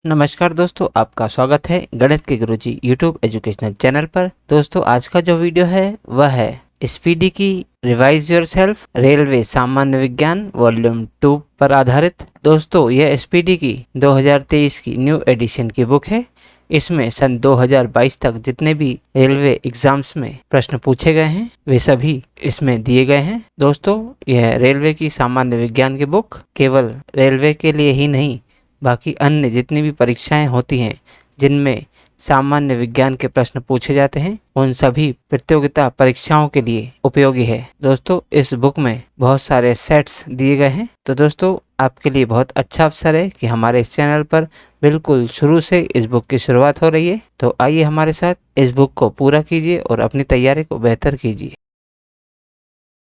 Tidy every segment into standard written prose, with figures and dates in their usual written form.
नमस्कार दोस्तों, आपका स्वागत है गणित के गुरुजी यूट्यूब एजुकेशनल चैनल पर। दोस्तों, आज का जो वीडियो है वह है स्पीडी की रिवाइज योरसेल्फ रेलवे सामान्य विज्ञान वॉल्यूम 2 पर आधारित। दोस्तों, यह स्पीडी की 2023 की न्यू एडिशन की बुक है। इसमें सन 2022 तक जितने भी रेलवे एग्जाम्स में प्रश्न पूछे गए हैं वे सभी इसमें दिए गए हैं। दोस्तों, यह रेलवे की सामान्य विज्ञान की बुक केवल रेलवे के लिए ही नहीं, बाकी अन्य जितनी भी परीक्षाएं होती हैं जिनमें सामान्य विज्ञान के प्रश्न पूछे जाते हैं उन सभी प्रतियोगिता परीक्षाओं के लिए उपयोगी है। दोस्तों, इस बुक में बहुत सारे सेट्स दिए गए हैं, तो दोस्तों आपके लिए बहुत अच्छा अवसर है कि हमारे इस चैनल पर बिल्कुल शुरू से इस बुक की शुरुआत हो रही है। तो आइए हमारे साथ इस बुक को पूरा कीजिए और अपनी तैयारी को बेहतर कीजिए।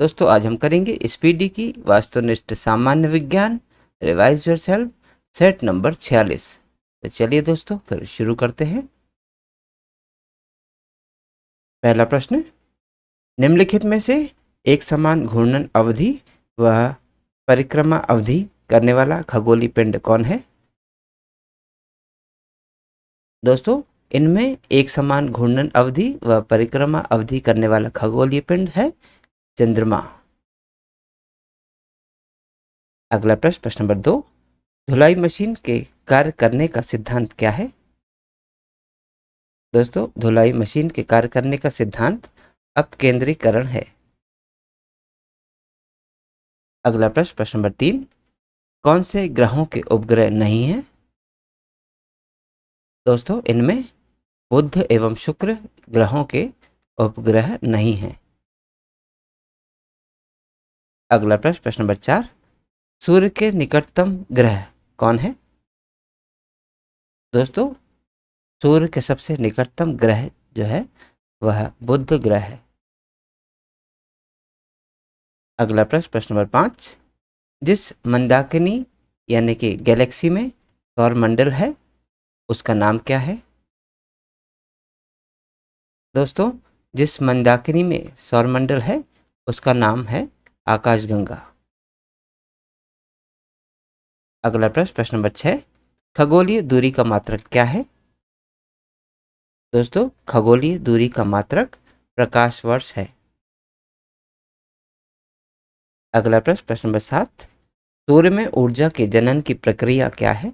दोस्तों, आज हम करेंगे स्पीडी की वास्तुनिष्ठ सामान्य विज्ञान रिवाइज योरसेल्फ सेट नंबर 46। तो चलिए दोस्तों फिर शुरू करते हैं। पहला प्रश्न, निम्नलिखित में से एक समान घूर्णन अवधि व परिक्रमा अवधि करने वाला खगोलीय पिंड कौन है? दोस्तों, इनमें एक समान घूर्णन अवधि व परिक्रमा अवधि करने वाला खगोलीय पिंड है चंद्रमा। अगला प्रश्न, प्रश्न नंबर 2, धुलाई मशीन के कार्य करने का सिद्धांत क्या है? दोस्तों, धुलाई मशीन के कार्य करने का सिद्धांत अपकेंद्रीकरण है। अगला प्रश्न, प्रश्न नंबर 3, कौन से ग्रहों के उपग्रह नहीं हैं? दोस्तों, इनमें बुध एवं शुक्र ग्रहों के उपग्रह नहीं हैं। अगला प्रश्न, प्रश्न नंबर 4, सूर्य के निकटतम ग्रह कौन है? दोस्तों, सूर्य के सबसे निकटतम ग्रह जो है वह बुध ग्रह है। अगला प्रश्न, प्रश्न नंबर 5, जिस मंदाकिनी यानी कि गैलेक्सी में सौरमंडल है उसका नाम क्या है? दोस्तों, जिस मंदाकिनी में सौरमंडल है उसका नाम है आकाशगंगा। अगला प्रश्न, प्रश्न नंबर 6, खगोलीय दूरी का मात्रक क्या है? दोस्तों, खगोलीय दूरी का मात्रक प्रकाश वर्ष है। अगला प्रश्न, प्रश्न नंबर 7, सूर्य में ऊर्जा के जनन की प्रक्रिया क्या है?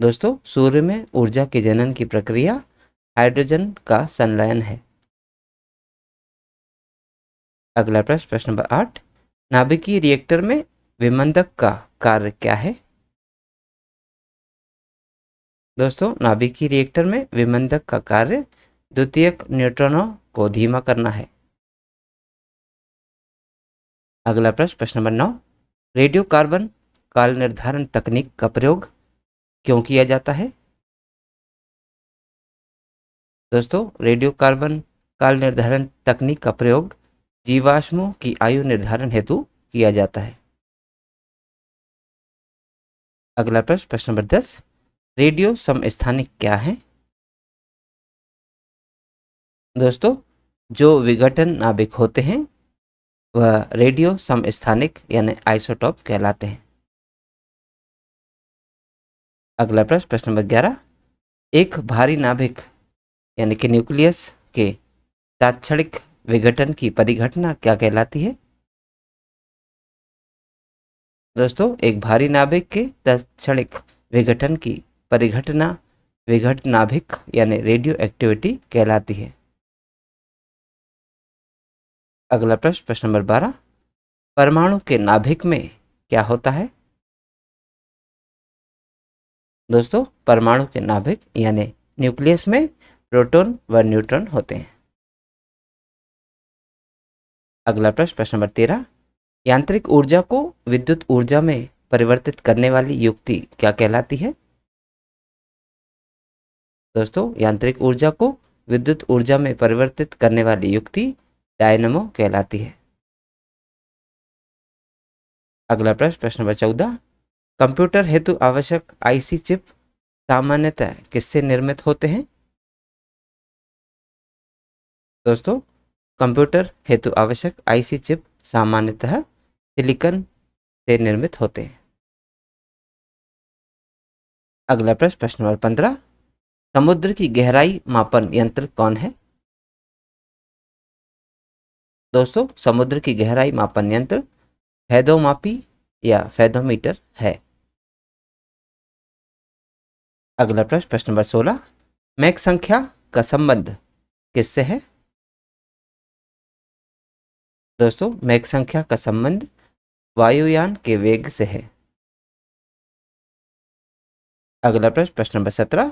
दोस्तों, सूर्य में ऊर्जा के जनन की प्रक्रिया हाइड्रोजन का संलयन है। अगला प्रश्न, प्रश्न नंबर 8, नाभिकीय रिएक्टर में विमंदक का कार्य क्या है? दोस्तों, नाभिकीय रिएक्टर में विमंदक का कार्य द्वितीयक न्यूट्रॉनों को धीमा करना है। अगला प्रश्न, प्रश्न नंबर 9, रेडियो कार्बन काल निर्धारण तकनीक का प्रयोग क्यों किया जाता है? दोस्तों, रेडियो कार्बन काल निर्धारण तकनीक का प्रयोग जीवाश्मों की आयु निर्धारण हेतु किया जाता है। अगला प्रश्न, प्रश्न नंबर 10, रेडियो समस्थानिक क्या है? दोस्तों, जो विघटन नाभिक होते हैं वह रेडियो समस्थानिक यानी आइसोटोप कहलाते हैं। अगला प्रश्न, प्रश्न नंबर 11, एक भारी नाभिक यानी कि न्यूक्लियस के तात्क्षणिक विघटन की परिघटना क्या कहलाती है? दोस्तों, एक भारी नाभिक के तात्क्षणिक विघटन की परिघटना विघट नाभिक यानी रेडियो एक्टिविटी कहलाती है। अगला प्रश्न, प्रश्न नंबर 12, परमाणु के नाभिक में क्या होता है? दोस्तों, परमाणु के नाभिक यानी न्यूक्लियस में प्रोटॉन व न्यूट्रॉन होते हैं। अगला प्रश्न, प्रश्न नंबर 13, यांत्रिक ऊर्जा को विद्युत ऊर्जा में परिवर्तित करने वाली युक्ति क्या कहलाती है? दोस्तों, यांत्रिक ऊर्जा को विद्युत ऊर्जा में परिवर्तित करने वाली युक्ति डायनमो कहलाती है। अगला प्रश्न, प्रश्न नंबर 14, कंप्यूटर हेतु आवश्यक आईसी चिप सामान्यतः किससे निर्मित होते हैं? दोस्तों, कंप्यूटर हेतु आवश्यक आईसी चिप सामान्यतः सिलिकॉन से निर्मित होते हैं। अगला प्रश्न, प्रश्न नंबर 15, समुद्र की गहराई मापन यंत्र कौन है? दोस्तों, समुद्र की गहराई मापन यंत्र फैदोमापी या फैदोमीटर है। अगला प्रश्न, प्रश्न नंबर 16, मैक संख्या का संबंध किससे है? दोस्तों, मैक संख्या का संबंध वायुयान के वेग से है। अगला प्रश्न, प्रश्न नंबर 17,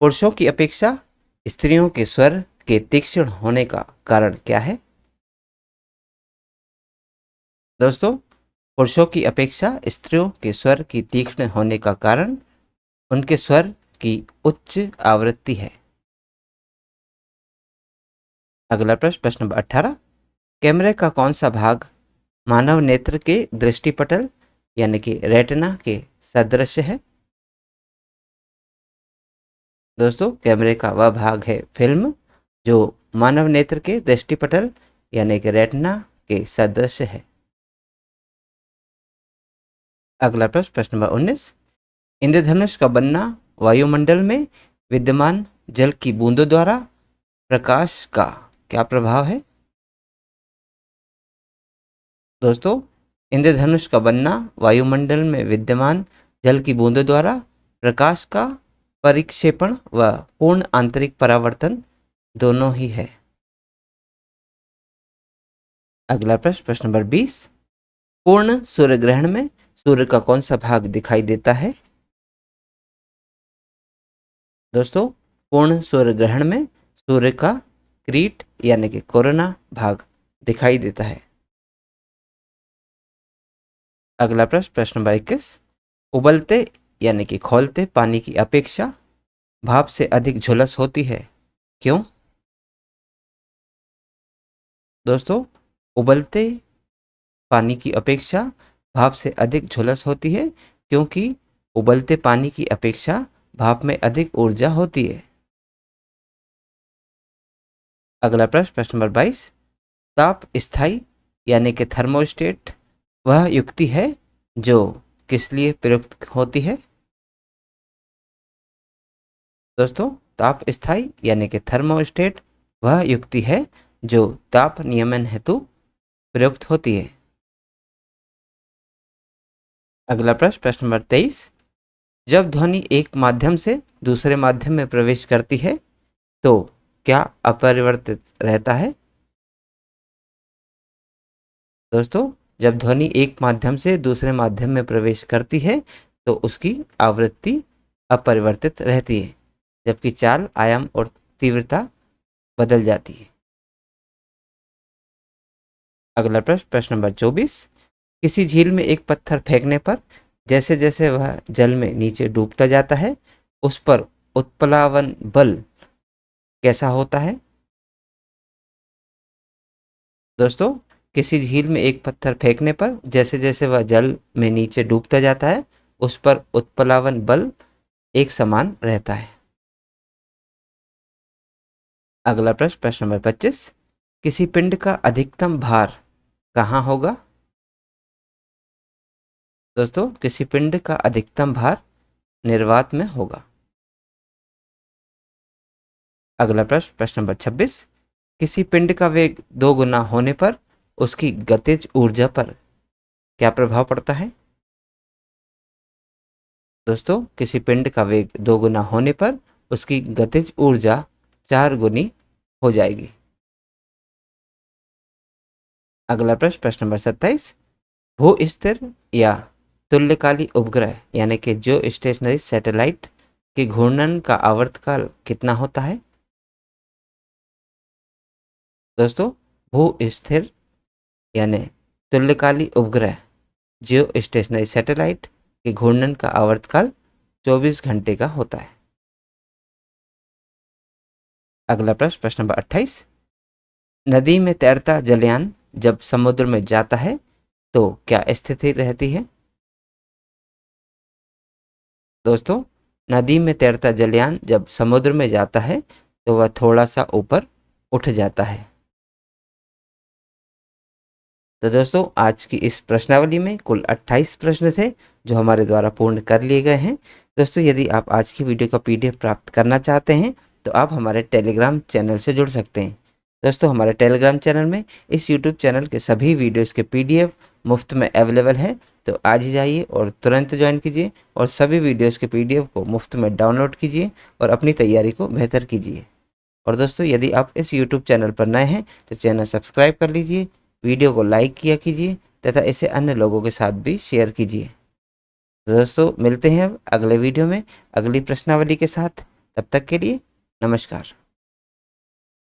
पुरुषों की अपेक्षा स्त्रियों के स्वर के तीक्ष्ण होने का कारण क्या है? दोस्तों, पुरुषों की अपेक्षा स्त्रियों के स्वर की तीक्ष्ण होने का कारण उनके स्वर की उच्च आवृत्ति है। अगला प्रश्न, प्रश्न नंबर 18, कैमरे का कौन सा भाग मानव नेत्र के दृष्टिपटल यानी कि रेटिना के सदृश है? दोस्तों, कैमरे का वह भाग है फिल्म जो मानव नेत्र के दृष्टिपटल यानी कि रेटिना के सदृश है। अगला प्रश्न, प्रश्न नंबर 19, इंद्रधनुष का बनना वायुमंडल में विद्यमान जल की बूंदों द्वारा प्रकाश का क्या प्रभाव है? दोस्तों, इंद्रधनुष का बनना वायुमंडल में विद्यमान जल की बूंदों द्वारा प्रकाश का परिक्षेपण व पूर्ण आंतरिक परावर्तन दोनों ही है। अगला प्रश्न, प्रश्न नंबर 20, पूर्ण सूर्य ग्रहण में सूर्य का कौन सा भाग दिखाई देता है? दोस्तों, पूर्ण सूर्य ग्रहण में सूर्य का क्रीट यानी कि कोरोना भाग दिखाई देता है। अगला प्रश्न, प्रश्न नंबर 21, उबलते यानी कि खौलते पानी की अपेक्षा भाप से अधिक झुलस होती है, क्यों? दोस्तों, उबलते पानी की अपेक्षा भाप से अधिक झुलस होती है क्योंकि उबलते पानी की अपेक्षा भाप में अधिक ऊर्जा होती है। अगला प्रश्न, प्रश्न नंबर 22, ताप स्थायी यानी कि थर्मोस्टेट वह युक्ति है जो किस लिए प्रयुक्त होती है? दोस्तों, ताप स्थायी यानी कि थर्मोस्टेट वह युक्ति है जो ताप नियमन हेतु प्रयुक्त होती है। अगला प्रश्न, प्रश्न नंबर 23, जब ध्वनि एक माध्यम से दूसरे माध्यम में प्रवेश करती है तो क्या अपरिवर्तित रहता है? दोस्तों, जब ध्वनि एक माध्यम से दूसरे माध्यम में प्रवेश करती है तो उसकी आवृत्ति अपरिवर्तित रहती है, जबकि चाल, आयाम और तीव्रता बदल जाती है। अगला प्रश्न, प्रश्न नंबर 24, किसी झील में एक पत्थर फेंकने पर जैसे जैसे वह जल में नीचे डूबता जाता है उस पर उत्प्लावन बल कैसा होता है? दोस्तों, किसी झील में एक पत्थर फेंकने पर जैसे जैसे वह जल में नीचे डूबता जाता है उस पर उत्प्लावन बल एक समान रहता है। अगला प्रश्न, प्रश्न नंबर 25, किसी पिंड का अधिकतम भार कहाँ होगा? दोस्तों, किसी पिंड का अधिकतम भार निर्वात में होगा। अगला प्रश्न, प्रश्न नंबर 26, किसी पिंड का वेग 2 गुना होने पर उसकी गतिज ऊर्जा पर क्या प्रभाव पड़ता है? दोस्तों, किसी पिंड का वेग 2 गुना होने पर उसकी गतिज ऊर्जा 4 गुनी हो जाएगी। अगला प्रश्न, प्रश्न नंबर 27, भू स्थिर या तुल्यकाली उपग्रह यानी कि जो स्टेशनरी सैटेलाइट के घूर्णन का आवर्तकाल कितना होता है? दोस्तों, भू स्थिर यानी तुल्यकाली उपग्रह जियो स्टेशनरी सैटेलाइट के घूर्णन का आवर्तकाल 24 घंटे का होता है। अगला प्रश्न, प्रश्न नंबर 28, नदी में तैरता जलयान जब समुद्र में जाता है तो क्या स्थिति रहती है? दोस्तों, नदी में तैरता जलयान जब समुद्र में जाता है तो वह थोड़ा सा ऊपर उठ जाता है। तो दोस्तों आज की इस प्रश्नावली में कुल 28 प्रश्न थे जो हमारे द्वारा पूर्ण कर लिए गए हैं। दोस्तों यदि आप आज की वीडियो का PDF प्राप्त करना चाहते हैं तो आप हमारे टेलीग्राम चैनल से जुड़ सकते हैं। दोस्तों हमारे टेलीग्राम चैनल में इस यूट्यूब चैनल के सभी वीडियोस के PDF मुफ्त में अवेलेबल है, तो आज ही जाइए और तुरंत ज्वाइन कीजिए और सभी वीडियोस के PDF को मुफ्त में डाउनलोड कीजिए और अपनी तैयारी को बेहतर कीजिए। और दोस्तों यदि आप इस यूट्यूब चैनल पर नए हैं तो चैनल सब्सक्राइब कर लीजिए, वीडियो को लाइक किया कीजिए तथा इसे अन्य लोगों के साथ भी शेयर कीजिए। तो दोस्तों मिलते हैं अब अगले वीडियो में अगली प्रश्नावली के साथ। तब तक के लिए नमस्कार।